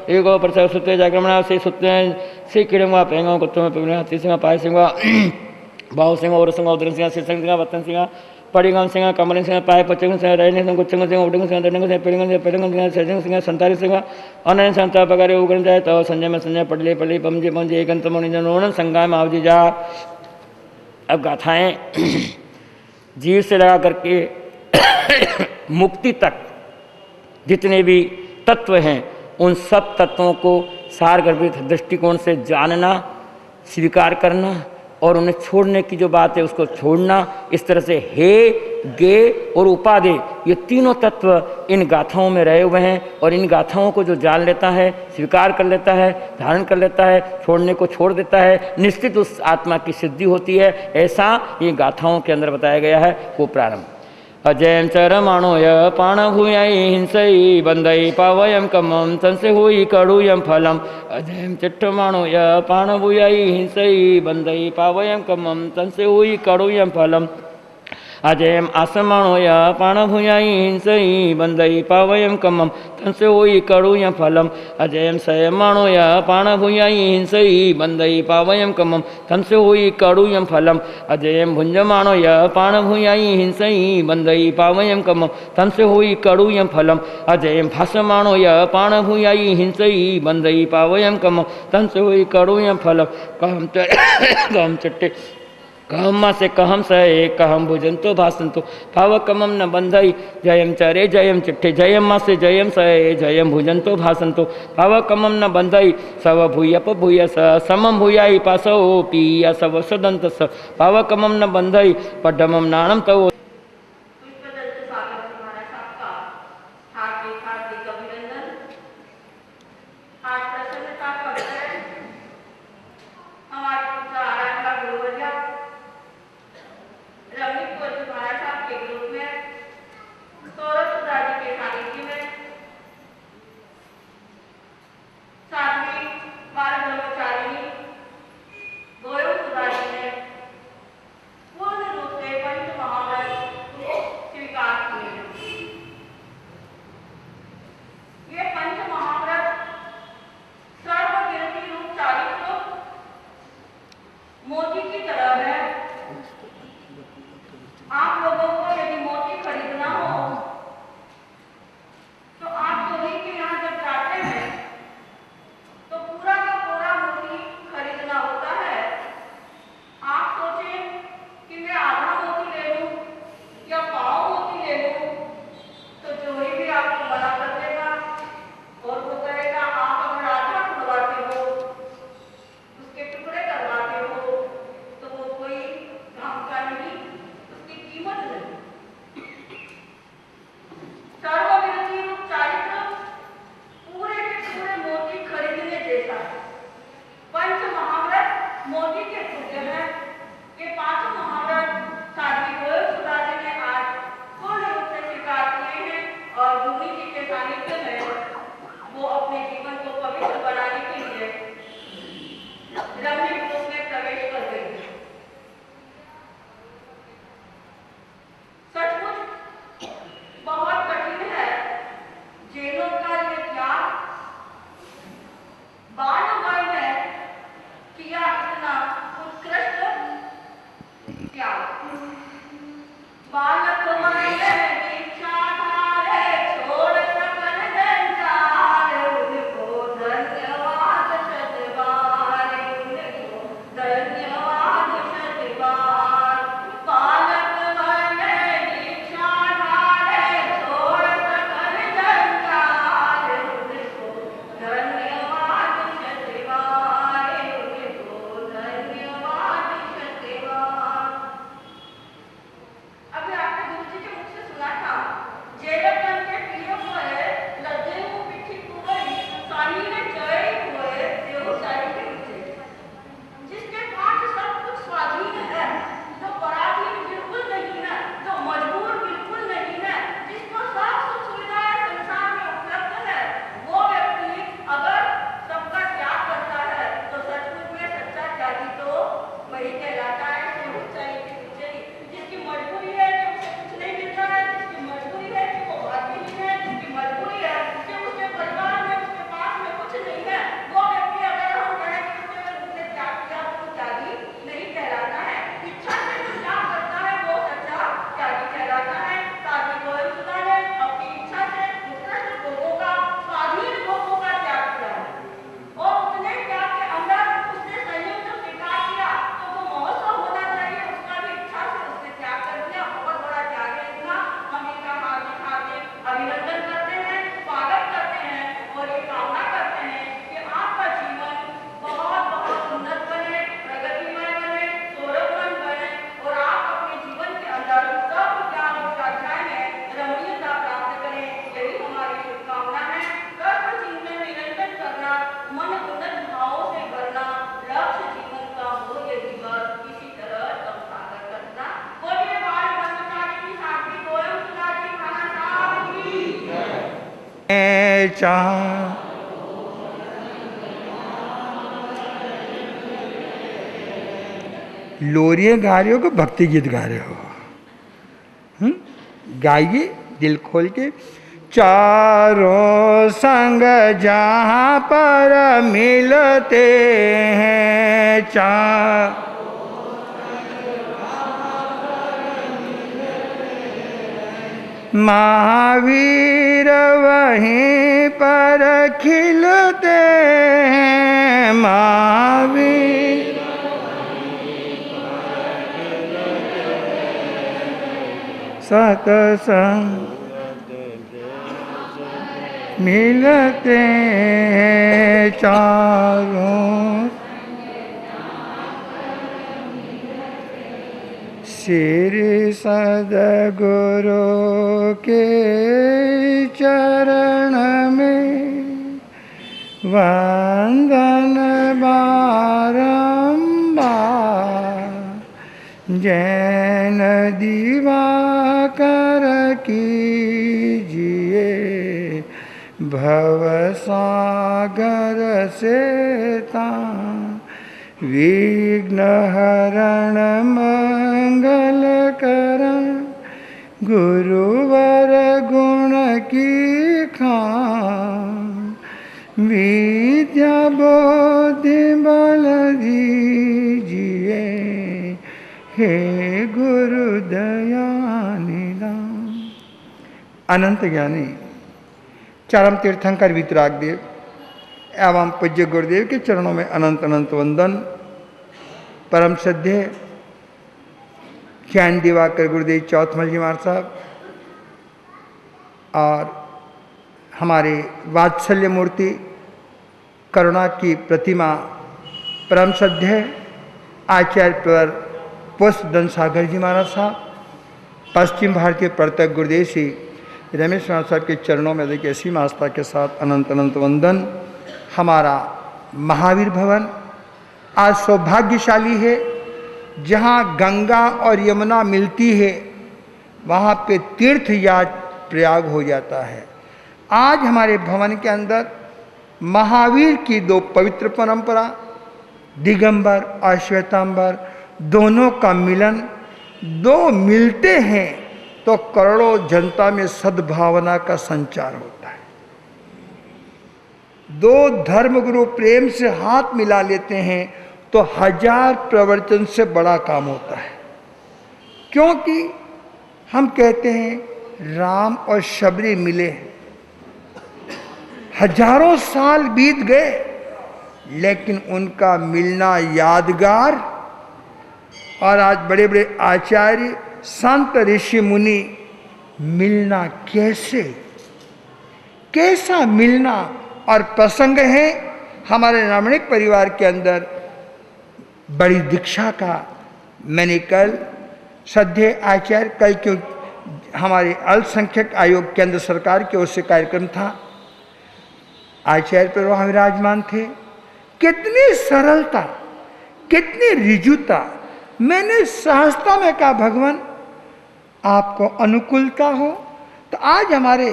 एको प्रसव सुत्ते जागरमणा से सुत्ते से किड़ंगा पेंगा कुत्तों में पिगना हाथी सिंगा पाय सिंगा भाव सिंह और सिंह उदर सिंह सिंह सिंह वतन सिंह पड़िगम सिंह कमल सिंह पाय पचंग सिंह रैन सिंह गुच्छंग सिंह उडंग सिंह दंडंग सिंह पिड़ंग सिंह पिड़ंग सिंह सजंग सिंह संतारी सिंह अनन संता पगारे उगन जाए तो संजय में संजय पड़ले पड़ली पमजे पमजे एकंत मणि जनोन संगाय में आवजी जा। अब गाथाएं जीव से लगा करके मुक्ति तक जितने भी तत्व हैं उन सब तत्वों को सारगर्भित दृष्टिकोण से जानना, स्वीकार करना और उन्हें छोड़ने की जो बात है उसको छोड़ना। इस तरह से हे, गे और उपादे ये तीनों तत्व इन गाथाओं में रहे हुए हैं और इन गाथाओं को जो जान लेता है, स्वीकार कर लेता है, धारण कर लेता है, छोड़ने को छोड़ देता है, निश्चित उस आत्मा की सिद्धि होती है। ऐसा ये गाथाओं के अंदर बताया गया है। को प्रारंभ अजयम चरमाणोय पाणभूयाई हिंसई बंदई पावयम कमम तंसे हुई कड़ूयम फलम। अजयम चिट्ठमाणोय पाणभूयाई हिंसई बंदई पावयम कमम तंसे हुई कड़ूयम फलम। अजयम आसमाणोय पाणभूयाई हिंसई बंदई पावयम कमम तंसे हुई कड़ूयम फलम। अजयम सयमाणोय पाणभूयाई हिंसई बंदई पावयम कमम तंसे हुई कड़ूयम फलम। अजयम भुंजमाणोय पाणभूयाई हिंसई बंदई पावयम कमम तंसे हुई कड़ूयम फलम। अजयम भासमाणोय पाणभूयाई हिंसई बंदई पावयम कमम तंसे हुई कड़ूयम फलम। कहम चिट्टे कहम से कहम सहे कहम भुजंतो भासंतो भाव कमम न बंधई। जयम चरे जयम चिट्ठे जयम माँ से जयम सहे जयम भुजंतो भासंतो भाव कमम न बंधई। सव भूयप भूयस समम भूयाई पासो पीया सव सदंत स भाव कमम न बंधई। पड्डमम नाणम तव चाह। लोरियां गा रहे हो कि भक्ति गीत गा रहे हो? गाइए दिल खोल के। चारों संग जहाँ पर मिलते हैं, महावीर वहीं पर खिलते हैं, महावीर सतसंग मिलते हैं चारों। श्री सद्गुरु के चरण में वंदन बारंबार, जैन दिवाकर कीजिए भव सागर से तार, विघ्न हरण मंगल करण, गुरुवर गुण की खान, विद्या बुद्धि बल दीजिए हे गुरु दया निधान। अनंत ज्ञानी चरम तीर्थंकर वितराग देव एवं पूज्य गुरुदेव के चरणों में अनंत अनंत वंदन। परम श्रद्धेय ज्ञान दिवाकर गुरुदेव चौथमल जी महाराज साहब और हमारे वात्सल्य मूर्ति करुणा की प्रतिमा परम श्रद्धेय आचार्य पर पुष्पदन सागर जी महाराज साहब, पश्चिम भारतीय प्रत्यक गुरुदेव श्री रमेश महाराज साहब के चरणों में देखिए ऐसी आस्था के साथ अनंत अनंत वंदन। हमारा महावीर भवन आज सौभाग्यशाली है, जहाँ गंगा और यमुना मिलती है वहाँ पे तीर्थ यात्रा प्रयाग हो जाता है। आज हमारे भवन के अंदर महावीर की दो पवित्र परंपरा, दिगंबर और श्वेतांबर, दोनों का मिलन, दो मिलते हैं तो करोड़ों जनता में सद्भावना का संचार होता है। दो धर्मगुरु प्रेम से हाथ मिला लेते हैं तो 1000 प्रवचन से बड़ा काम होता है। क्योंकि हम कहते हैं राम और शबरी मिले, हजारों साल बीत गए, लेकिन उनका मिलना यादगार। और आज बड़े बड़े आचार्य संत ऋषि मुनि मिलना कैसा मिलना और प्रसंग है। हमारे रामणिक परिवार के अंदर बड़ी दीक्षा का मैंने कल श्रद्धेय आचार्य, कल क्यों हमारे अल्पसंख्यक आयोग केंद्र सरकार की ओर से कार्यक्रम था, आचार्य पर वहाँ विराजमान थे। कितनी सरलता, कितनी रिजुता। मैंने सहजता में कहा भगवान आपको अनुकूलता हो तो आज हमारे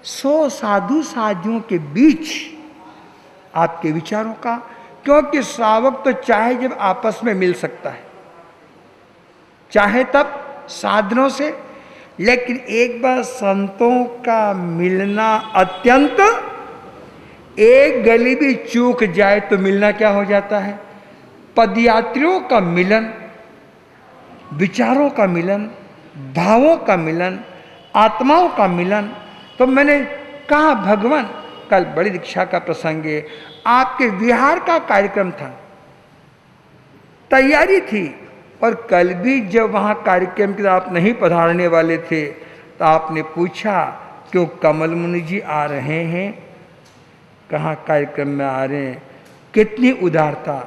100 साधु साधियों के बीच आपके विचारों का, क्योंकि श्रावक तो चाहे जब आपस में मिल सकता है, चाहे तब साधनों से, लेकिन एक बार संतों का मिलना अत्यंत, एक गली भी चूक जाए तो मिलना क्या हो जाता है। पदयात्रियों का मिलन, विचारों का मिलन, भावों का मिलन, आत्माओं का मिलन। तो मैंने कहा भगवान कल बड़ी दीक्षा का प्रसंग है, आपके विहार का कार्यक्रम था, तैयारी थी, और कल भी जब वहाँ कार्यक्रम के आप नहीं पधारने वाले थे तो आपने पूछा क्यों कमल मुनि जी आ रहे हैं, कहाँ कार्यक्रम में आ रहे हैं, कितनी उदारता।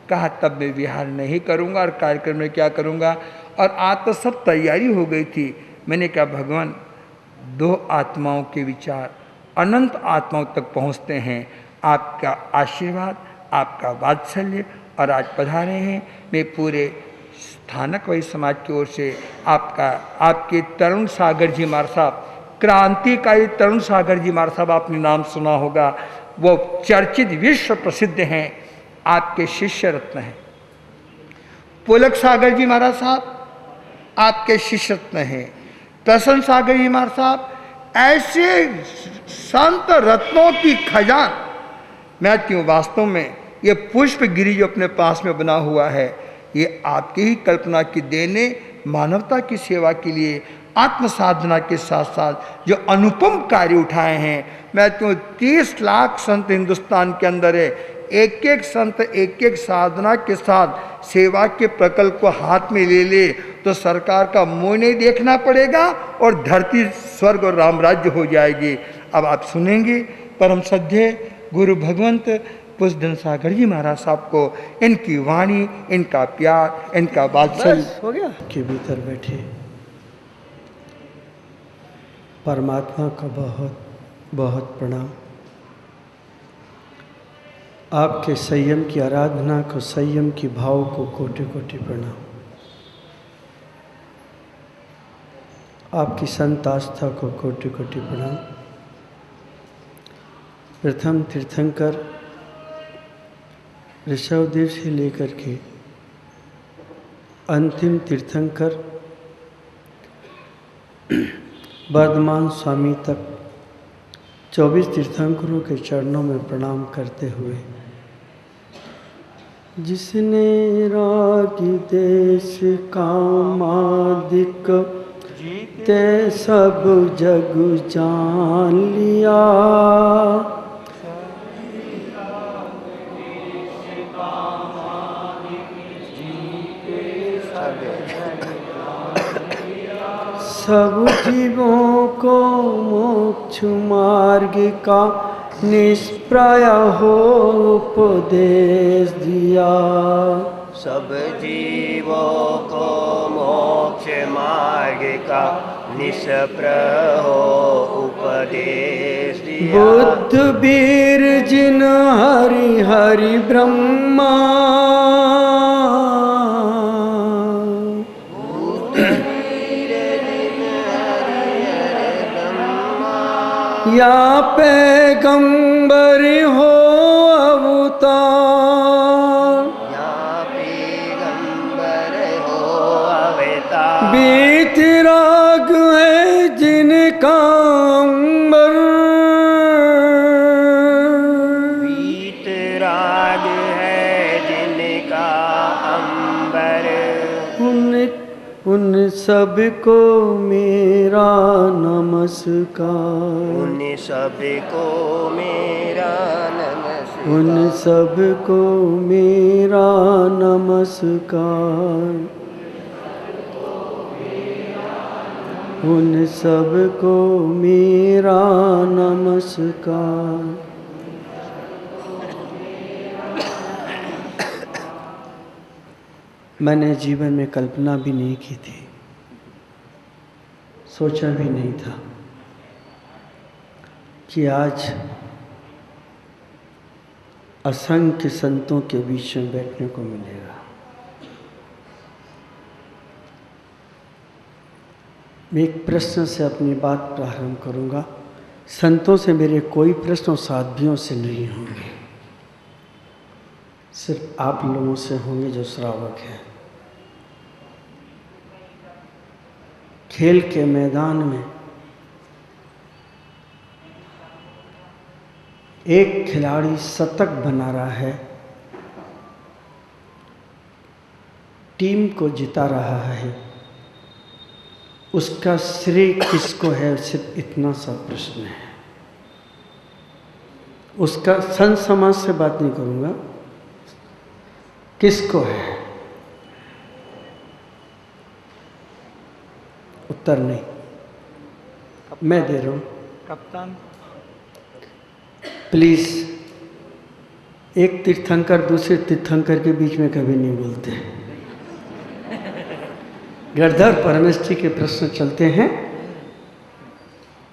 कहा तब मैं विहार नहीं करूँगा और कार्यक्रम में क्या करूँगा। और आज तो सब तैयारी हो गई थी। मैंने कहा भगवान दो आत्माओं के विचार अनंत आत्माओं तक पहुँचते हैं, आपका आशीर्वाद, आपका वात्सल्य, और आज पधारे हैं। मैं पूरे स्थानक वही समाज की ओर से आपका, आपके तरुण सागर जी महाराज साहब क्रांतिकारी तरुण सागर जी महाराज साहब, आपने नाम सुना होगा, वो चर्चित विश्व प्रसिद्ध हैं, आपके शिष्य रत्न हैं। पुलक सागर जी महाराज साहब आपके शिष्य रत्न हैं। प्रसन्न सागर जी महाराज साहब, ऐसे संत रत्नों की खजान। मैं क्यों वास्तव में ये पुष्पगिरी जो अपने पास में बना हुआ है, ये आपकी ही कल्पना की देने, मानवता की सेवा के लिए आत्म साधना के साथ साथ जो अनुपम कार्य उठाए हैं। मैं क्यों 30 लाख संत हिंदुस्तान के अंदर है, एक एक संत एक एक साधना के साथ सेवा के प्रकल्प को हाथ में ले ले तो सरकार का मुंह नहीं देखना पड़ेगा और धरती स्वर्ग और रामराज्य हो जाएगी। अब आप सुनेंगे परम श्रद्धेय गुरु भगवंत पुष्पधन सागर जी महाराज साहब को, इनकी वाणी, इनका प्यार, इनका वात्सल्य। हो गया के भीतर बैठे परमात्मा का बहुत बहुत प्रणाम। आपके संयम की आराधना को, संयम की भाव को कोटि कोटि प्रणाम। आपकी संत आस्था को कोटि कोटि प्रणाम। प्रथम तीर्थंकर ऋषभदेव से लेकर के अंतिम तीर्थंकर वर्धमान स्वामी तक 24 तीर्थंकरों के चरणों में प्रणाम करते हुए, जिसने रागी देश कामादिक ते सब जग जान लिया, सब जीवों को मोक्ष मार्ग का निष्प्रय हो उपदेश दिया, सब जीवों को मोक्ष मार्ग का निष्प्रय हो उपदेश दिया। बुद्ध वीर जिन हरि हरि ब्रह्मा, या पैगंबर हो अवतार, या पैगंबर हो अवतार, बीतराग है जिनका अंबर, बीतराग है जिनका अंबर, उन सब को मेरा नमस्कार, उन सब को मेरा नमस्कार, उन सब को मेरा नमस्कार, उन सब को मेरा नमस्कार। मैंने जीवन में कल्पना भी नहीं की थी, सोचा भी नहीं था कि आज असंख्य संतों के बीच में बैठने को मिलेगा। मैं एक प्रश्न से अपनी बात प्रारंभ करूंगा। संतों से मेरे कोई प्रश्न और साध्वियों से नहीं होंगे, सिर्फ आप लोगों से होंगे जो श्रावक हैं। खेल के मैदान में एक खिलाड़ी शतक बना रहा है, टीम को जिता रहा है, उसका श्रेय किसको है? सिर्फ इतना सा प्रश्न है। उसका संत समाज से बात नहीं करूंगा, किसको है? उत्तर नहीं, मैं दे रहा हूं। कप्तान प्लीज, एक तीर्थंकर दूसरे तीर्थंकर के बीच में कभी नहीं बोलते। गढ़धर परमेष्ठी के प्रश्न चलते हैं,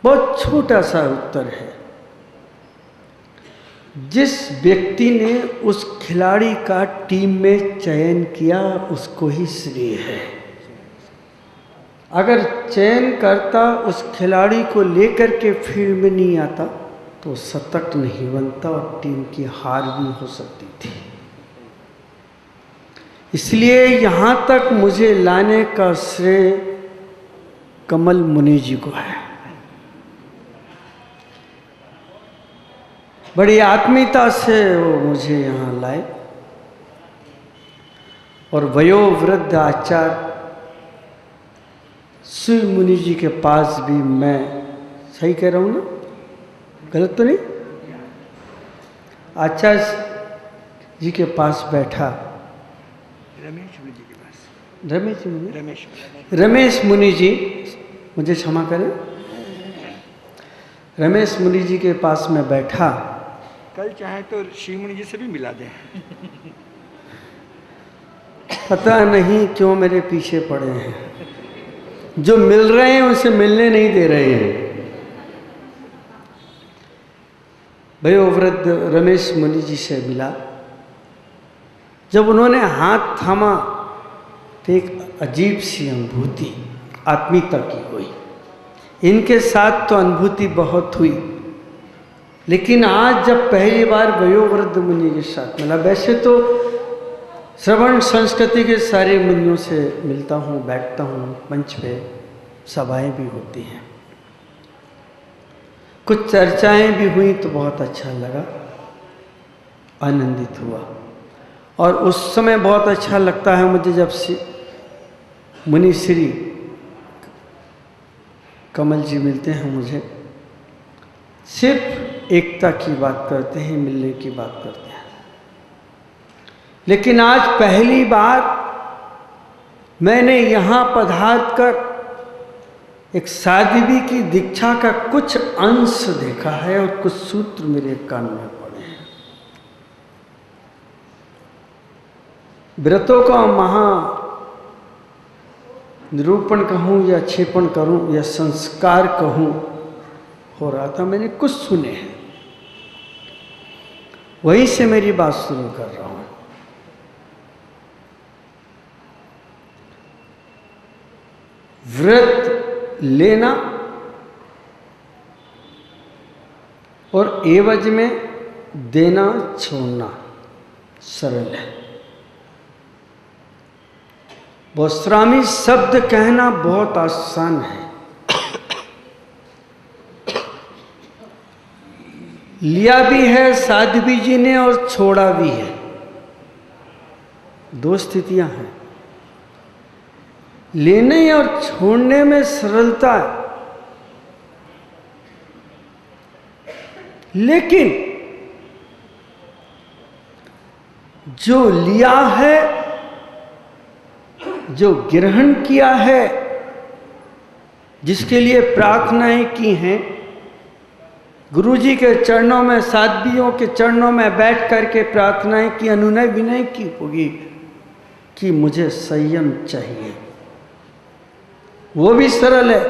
बहुत छोटा सा उत्तर है। जिस व्यक्ति ने उस खिलाड़ी का टीम में चयन किया उसको ही श्रेय है। अगर चयनकर्ता उस खिलाड़ी को लेकर के फील्ड में नहीं आता तो शतक नहीं बनता और टीम की हार भी हो सकती थी। इसलिए यहाँ तक मुझे लाने का श्रेय कमल मुनि जी को है। बड़ी आत्मीयता से वो मुझे यहाँ लाए और वयोवृद्ध आचार्य श्री मुनि जी के पास भी, मैं सही कह रहा हूँ ना, गलत तो नहीं, आचार्य जी के पास बैठा। रमेश मुनि जी, मुझे क्षमा करें, रमेश मुनि जी के पास में बैठा। कल चाहे तो श्री मुनि जी से भी मिला दें। पता नहीं क्यों मेरे पीछे पड़े हैं, जो मिल रहे हैं उनसे मिलने नहीं दे रहे हैं। वयोवृद्ध रमेश मुनि जी से मिला। जब उन्होंने हाथ थामा तो एक अजीब सी अनुभूति आत्मीयता की हुई। इनके साथ तो अनुभूति बहुत हुई, लेकिन आज जब पहली बार वयोवृद्ध मुनि के साथ मिला, वैसे तो श्रवण संस्कृति के सारे मुनियों से मिलता हूँ, बैठता हूँ, मंच पे सभाएं भी होती हैं, कुछ चर्चाएं भी हुई तो बहुत अच्छा लगा, आनंदित हुआ। और उस समय बहुत अच्छा लगता है मुझे जब मुनि श्री कमल जी मिलते हैं, मुझे सिर्फ एकता की बात करते हैं, मिलने की बात करते हैं। लेकिन आज पहली बार मैंने यहाँ पधार कर एक साध्वी की दीक्षा का कुछ अंश देखा है और कुछ सूत्र मेरे कान में पड़े हैं। व्रतों का महा निरूपण कहूँ या क्षेपण करूँ या संस्कार कहूँ हो रहा था, मैंने कुछ सुने हैं, वहीं से मेरी बात शुरू कर रहा हूँ। व्रत लेना और एवज में देना छोड़ना सरल है। वस्त्रामी शब्द कहना बहुत आसान है, लिया भी है साध्वी जी ने और छोड़ा भी है। दो स्थितियां हैं, लेने और छोड़ने में सरलता है, लेकिन जो लिया है, जो ग्रहण किया है, जिसके लिए प्रार्थनाएं की हैं, गुरु जी के चरणों में, साध्वियों के चरणों में बैठ करके प्रार्थनाएं की, अनुनय विनय की होगी कि मुझे संयम चाहिए, वो भी सरल है।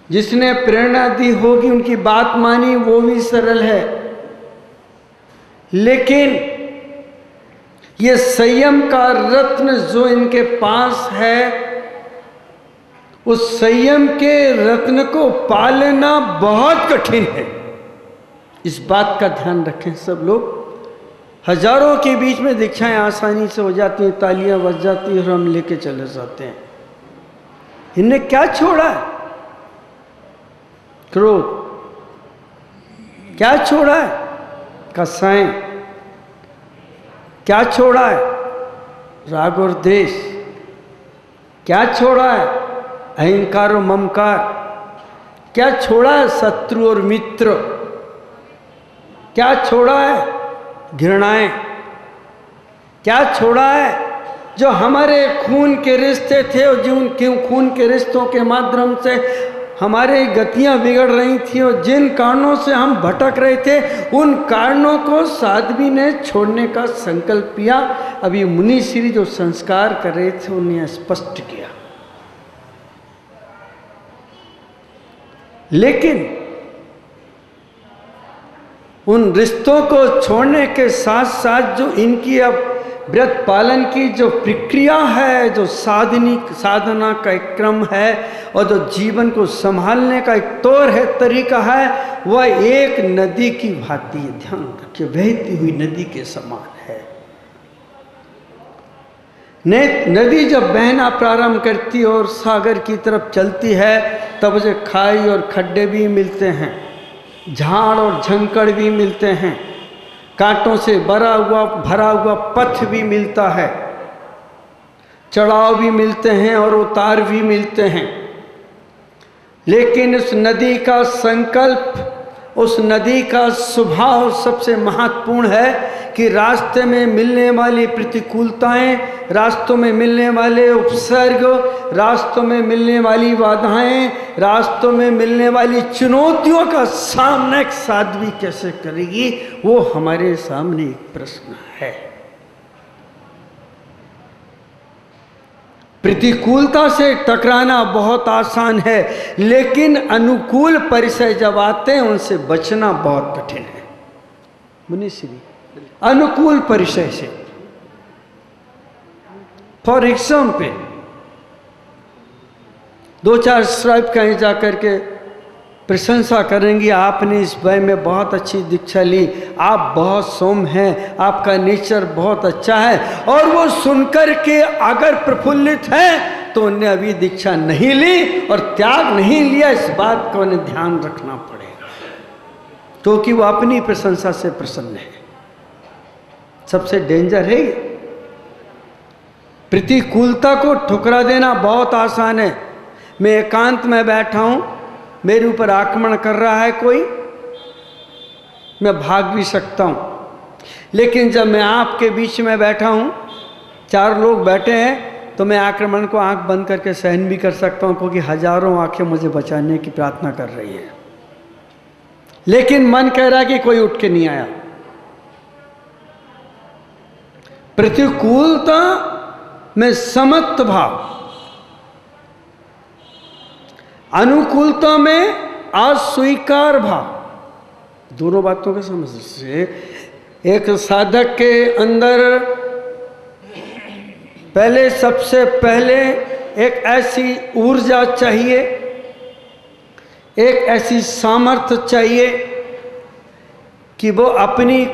जिसने प्रेरणा दी होगी, उनकी बात मानी, वो भी सरल है। लेकिन ये संयम का रत्न जो इनके पास है, उस संयम के रत्न को पालना बहुत कठिन है। इस बात का ध्यान रखें सब लोग। हजारों के बीच में दीक्षाएं आसानी से हो जाती हैं, तालियां बज जाती हैं और हम लेके चले जाते हैं। इनने क्या छोड़ा है? क्रोध। क्या छोड़ा है? कसाएं। क्या छोड़ा है? राग और द्वेष। क्या छोड़ा है? अहंकार और ममकार। क्या छोड़ा है? शत्रु और मित्र। क्या छोड़ा है? घृणाएं। क्या छोड़ा है? जो हमारे खून के रिश्ते थे और जिन खून के रिश्तों के माध्यम से हमारी गतियां बिगड़ रही थी और जिन कारणों से हम भटक रहे थे, उन कारणों को साध्वी ने छोड़ने का संकल्प किया। अभी मुनि श्री जो संस्कार कर रहे थे उन्हें स्पष्ट किया। लेकिन उन रिश्तों को छोड़ने के साथ साथ जो इनकी अब व्रत पालन की जो प्रक्रिया है, जो साधना का एक क्रम है और जो जीवन को संभालने का एक तौर है, तरीका है, वह एक नदी की भांति है। ध्यान रखिए, बहती हुई नदी के समान है। नदी जब बहना प्रारंभ करती है और सागर की तरफ चलती है, तब उसे खाई और खड्डे भी मिलते हैं, झाड़ और झंकड़ भी मिलते हैं, कांटों से भरा हुआ पथ भी मिलता है, चढ़ाव भी मिलते हैं और उतार भी मिलते हैं। लेकिन उस नदी का संकल्प, उस नदी का स्वभाव सबसे महत्वपूर्ण है कि रास्ते में मिलने वाली प्रतिकूलताएं, रास्तों में मिलने वाले उपसर्ग, रास्तों में मिलने वाली बाधाएं, रास्तों में मिलने वाली चुनौतियों का सामना एक साध्वी कैसे करेगी, वो हमारे सामने एक प्रश्न है। प्रतिकूलता से टकराना बहुत आसान है, लेकिन अनुकूल परिसर जब आते हैं उनसे बचना बहुत कठिन है। मुनिश्री, अनुकूल परिसर से, फॉर एग्जाम्पल, 2-4 श्राप कहीं जाकर के प्रशंसा करेंगी, आपने इस वय में बहुत अच्छी दीक्षा ली, आप बहुत सौम्य हैं, आपका नेचर बहुत अच्छा है, और वो सुनकर के अगर प्रफुल्लित है तो उन्हें अभी दीक्षा नहीं ली और त्याग नहीं लिया, इस बात को उन्हें ध्यान रखना पड़ेगा, क्योंकि वो अपनी प्रशंसा से प्रसन्न है। सबसे डेंजर है ये। प्रतिकूलता को ठुकरा देना बहुत आसान है। मैं एकांत में बैठा हूं, मेरे ऊपर आक्रमण कर रहा है कोई, मैं भाग भी सकता हूं, लेकिन जब मैं आपके बीच में बैठा हूं, 4 लोग बैठे हैं, तो मैं आक्रमण को आंख बंद करके सहन भी कर सकता हूं, क्योंकि हजारों आंखें मुझे बचाने की प्रार्थना कर रही हैं। लेकिन मन कह रहा है कि कोई उठ के नहीं आया। प्रतिकूलता में समत्व भाव, अनुकूलता में अस्वीकार भाव, दोनों बातों के समझ से एक साधक के अंदर सबसे पहले एक ऐसी ऊर्जा चाहिए, एक ऐसी सामर्थ्य चाहिए कि वो अपनी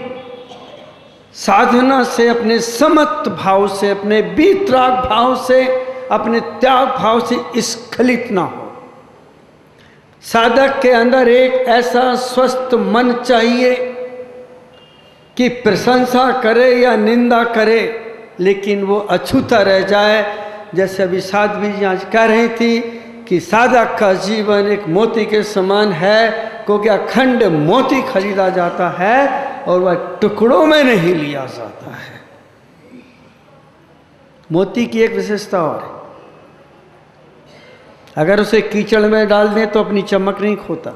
साधना से, अपने समत्व भाव से, अपने वितराग भाव से, अपने त्याग भाव से स्खलित ना हो। साधक के अंदर एक ऐसा स्वस्थ मन चाहिए कि प्रशंसा करे या निंदा करे, लेकिन वो अछूता रह जाए। जैसे अभी साध्वी जी आज कह रही थी कि साधक का जीवन एक मोती के समान है, क्योंकि अखंड मोती खरीदा जाता है और वह टुकड़ों में नहीं लिया जाता है। मोती की एक विशेषता और है, अगर उसे कीचड़ में डाल दें तो अपनी चमक नहीं खोता,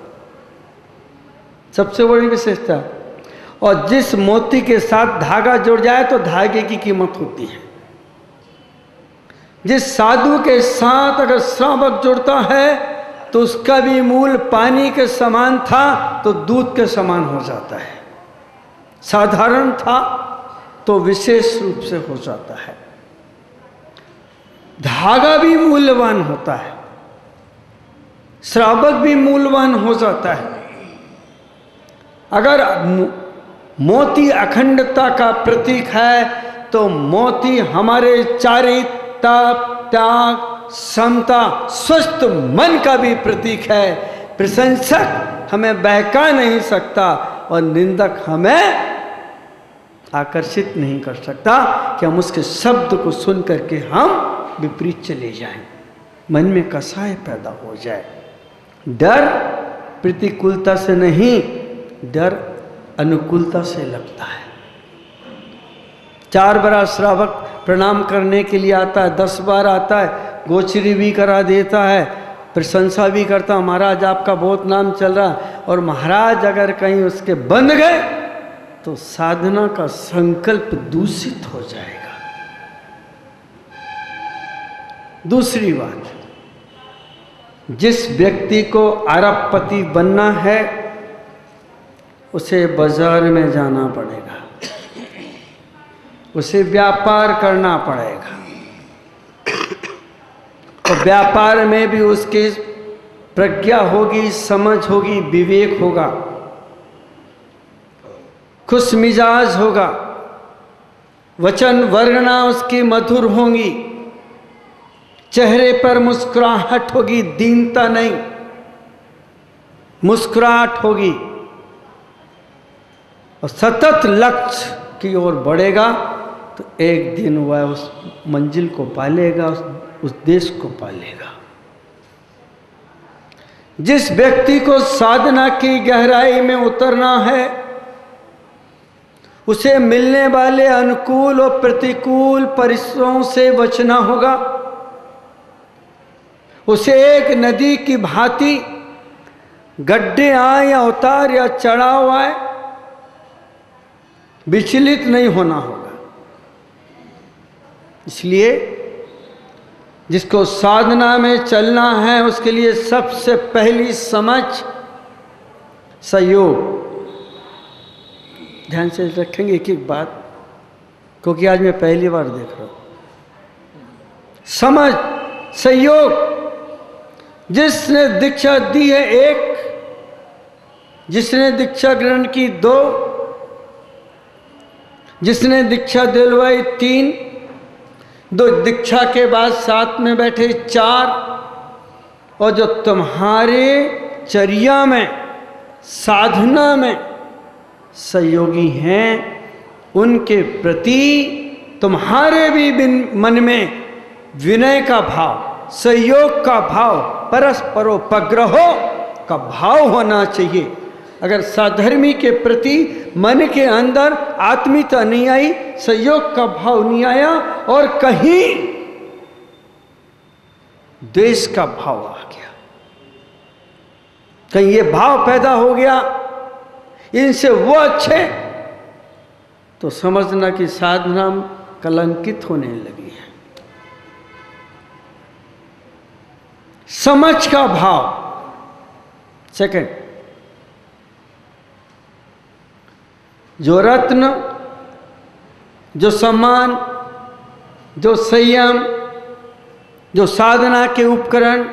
सबसे बड़ी विशेषता। और जिस मोती के साथ धागा जुड़ जाए तो धागे की कीमत होती है। जिस साधु के साथ अगर श्रावक जुड़ता है तो उसका भी मूल पानी के समान था तो दूध के समान हो जाता है, साधारण था तो विशेष रूप से हो जाता है। धागा भी मूल्यवान होता है, श्रावक भी मूल्यवान हो जाता है। अगर मोती अखंडता का प्रतीक है तो मोती हमारे चारित्र्य, त्याग, समता, स्वस्थ मन का भी प्रतीक है। प्रशंसक हमें बहका नहीं सकता और निंदक हमें आकर्षित नहीं कर सकता कि हम उसके शब्द को सुन करके हम विपरीत चले जाएं, मन में कसाय पैदा हो जाए। डर प्रतिकूलता से नहीं, डर अनुकूलता से लगता है। 4 बार श्रावक प्रणाम करने के लिए आता है, 10 बार आता है, गोचरी भी करा देता है, प्रशंसा भी करता, महाराज आपका बहुत नाम चल रहा। और महाराज अगर कहीं उसके बंद गए तो साधना का संकल्प दूषित हो जाएगा। दूसरी बात, जिस व्यक्ति को अरबपति बनना है उसे बाजार में जाना पड़ेगा। उसे व्यापार करना पड़ेगा। और व्यापार में भी उसकी प्रज्ञा होगी, समझ होगी, विवेक होगा, खुश मिजाज होगा, वचन वर्णना उसकी मधुर होंगी, चेहरे पर मुस्कुराहट होगी, दीनता नहीं, मुस्कुराहट होगी, और सतत लक्ष्य की ओर बढ़ेगा तो एक दिन वह उस मंजिल को पालेगा, उस देश को पालेगा। जिस व्यक्ति को साधना की गहराई में उतरना है, उसे मिलने वाले अनुकूल और प्रतिकूल परिश्रमों से बचना होगा। उसे एक नदी की भांति गड्ढे आए या उतार या चढ़ाव आए, विचलित नहीं होना होगा। इसलिए जिसको साधना में चलना है उसके लिए सबसे पहली समझ सहयोग। ध्यान से रखेंगे एक एक बात, क्योंकि आज मैं पहली बार देख रहा हूं। समझ, सहयोग। जिसने दीक्षा दी है 1, जिसने दीक्षा ग्रहण की 2, जिसने दीक्षा दिलवाई 3, 2 दीक्षा के बाद साथ में बैठे 4, और जो तुम्हारे चर्या में, साधना में सहयोगी हैं, उनके प्रति तुम्हारे भी मन में विनय का भाव, सहयोग का भाव, परस्परोपग्रहो का भाव होना चाहिए। अगर साधर्मी के प्रति मन के अंदर आत्मीयता नहीं आई, सहयोग का भाव नहीं आया, और कहीं द्वेष का भाव आ गया, कहीं ये भाव पैदा हो गया, इनसे वो अच्छे, तो समझना कि साधना कलंकित होने लगी है। समझ का भाव। सेकंड, जो रत्न, जो सम्मान, जो संयम, जो साधना के उपकरण,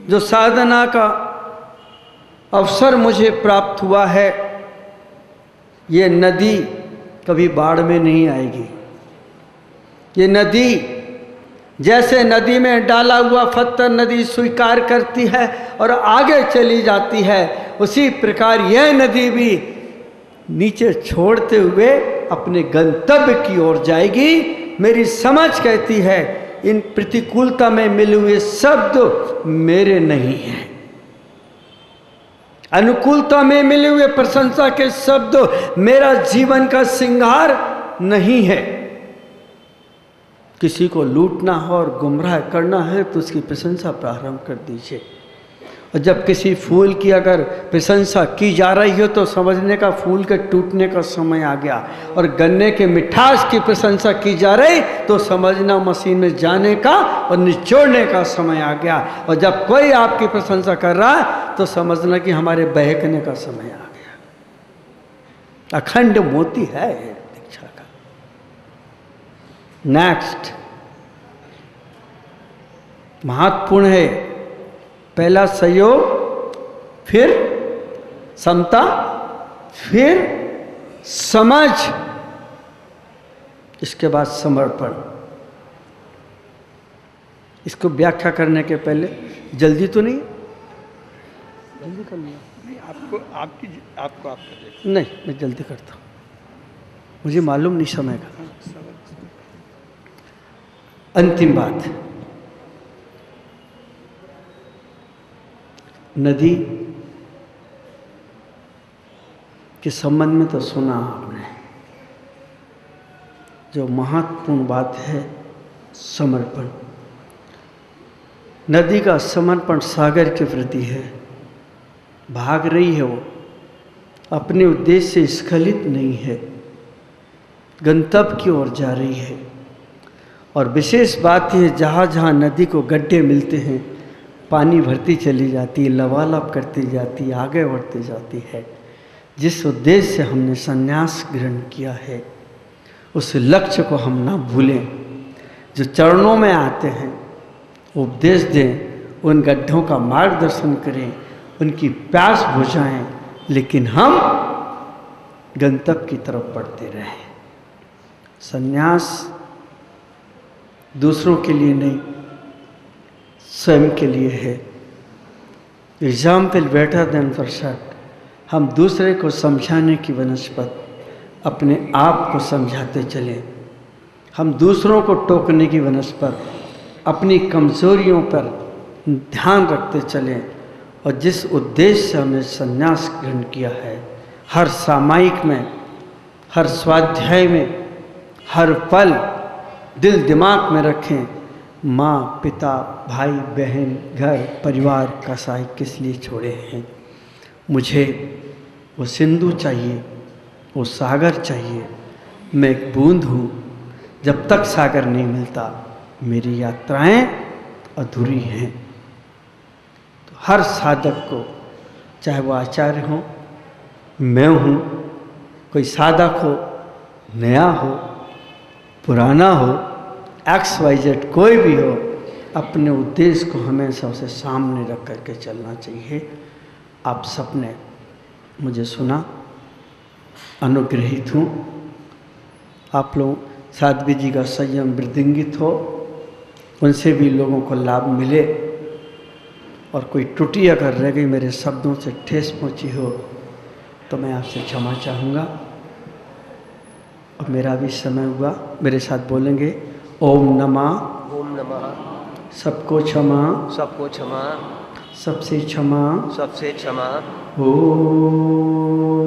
जो साधना का अवसर मुझे प्राप्त हुआ है, ये नदी कभी बाढ़ में नहीं आएगी। ये नदी जैसे नदी में डाला हुआ पत्थर नदी स्वीकार करती है और आगे चली जाती है, उसी प्रकार यह नदी भी नीचे छोड़ते हुए अपने गंतव्य की ओर जाएगी। मेरी समझ कहती है इन प्रतिकूलता में मिले हुए शब्द मेरे नहीं हैं, अनुकूलता में मिले हुए प्रशंसा के शब्द मेरा जीवन का श्रृंगार नहीं है। किसी को लूटना हो और गुमराह करना है तो उसकी प्रशंसा प्रारंभ कर दीजिए। और जब किसी फूल की अगर प्रशंसा की जा रही हो तो समझने का फूल के टूटने का समय आ गया, और गन्ने के मिठास की प्रशंसा की जा रही तो समझना मशीन में जाने का और निचोड़ने का समय आ गया। और जब कोई आपकी प्रशंसा कर रहा है तो समझना कि हमारे बहकने का समय आ गया। अखंड मोती है दीक्षा का। नेक्स्ट महत्वपूर्ण है, पहला सहयोग, फिर समता, फिर समझ, इसके बाद समर्पण। इसको व्याख्या करने के पहले जल्दी तो नहीं, जल्दी कर लिया नहीं, आपको आप नहीं, मैं जल्दी करता हूँ, मुझे मालूम नहीं समय का। अंतिम बात, नदी के संबंध में तो सुना आपने। जो महत्वपूर्ण बात है समर्पण। नदी का समर्पण सागर के प्रति है। भाग रही है वो, अपने उद्देश्य से स्खलित नहीं है, गंतव्य की ओर जा रही है। और विशेष बात यह, जहाँ जहाँ नदी को गड्ढे मिलते हैं पानी भरती चली जाती है, लबालब करती जाती है, आगे बढ़ती जाती है। जिस उद्देश्य से हमने संन्यास ग्रहण किया है उस लक्ष्य को हम ना भूलें। जो चरणों में आते हैं उपदेश दें, उन गड्ढों का मार्गदर्शन करें, उनकी प्यास बुझाएं, लेकिन हम गंतव्य की तरफ बढ़ते रहें। संन्यास दूसरों के लिए नहीं, स्वयं के लिए है। एग्जाम्पल बेटर देन फॉरशॉट। हम दूसरे को समझाने की बनस्पत अपने आप को समझाते चलें। हम दूसरों को टोकने की बनस्पत अपनी कमजोरियों पर ध्यान रखते चलें। और जिस उद्देश्य से हमने संन्यास ग्रहण किया है, हर सामायिक में, हर स्वाध्याय में, हर पल दिल दिमाग में रखें, माँ, पिता, भाई, बहन, घर, परिवार का साय किस लिए छोड़े हैं। मुझे वो सिंधु चाहिए, वो सागर चाहिए। मैं एक बूंद हूँ, जब तक सागर नहीं मिलता मेरी यात्राएं अधूरी हैं। तो हर साधक को, चाहे वो आचार्य हो, मैं हूँ, कोई साधक हो, नया हो, पुराना हो, XYZ कोई भी हो, अपने उद्देश्य को हमेशा उसे सामने रख करके चलना चाहिए। आप सबने मुझे सुना, अनुग्रहित हूँ। आप लोग साध्वी जी का संयम वृद्धिंगित हो, उनसे भी लोगों को लाभ मिले। और कोई त्रुटि अगर रह गई, मेरे शब्दों से ठेस पहुँची हो, तो मैं आपसे क्षमा चाहूँगा। और मेरा भी समय हुआ, मेरे साथ बोलेंगे ओम नमः। ओम नमः। सबको क्षमा, सबको क्षमा, सबसे क्षमा, सबसे क्षमा। ओम।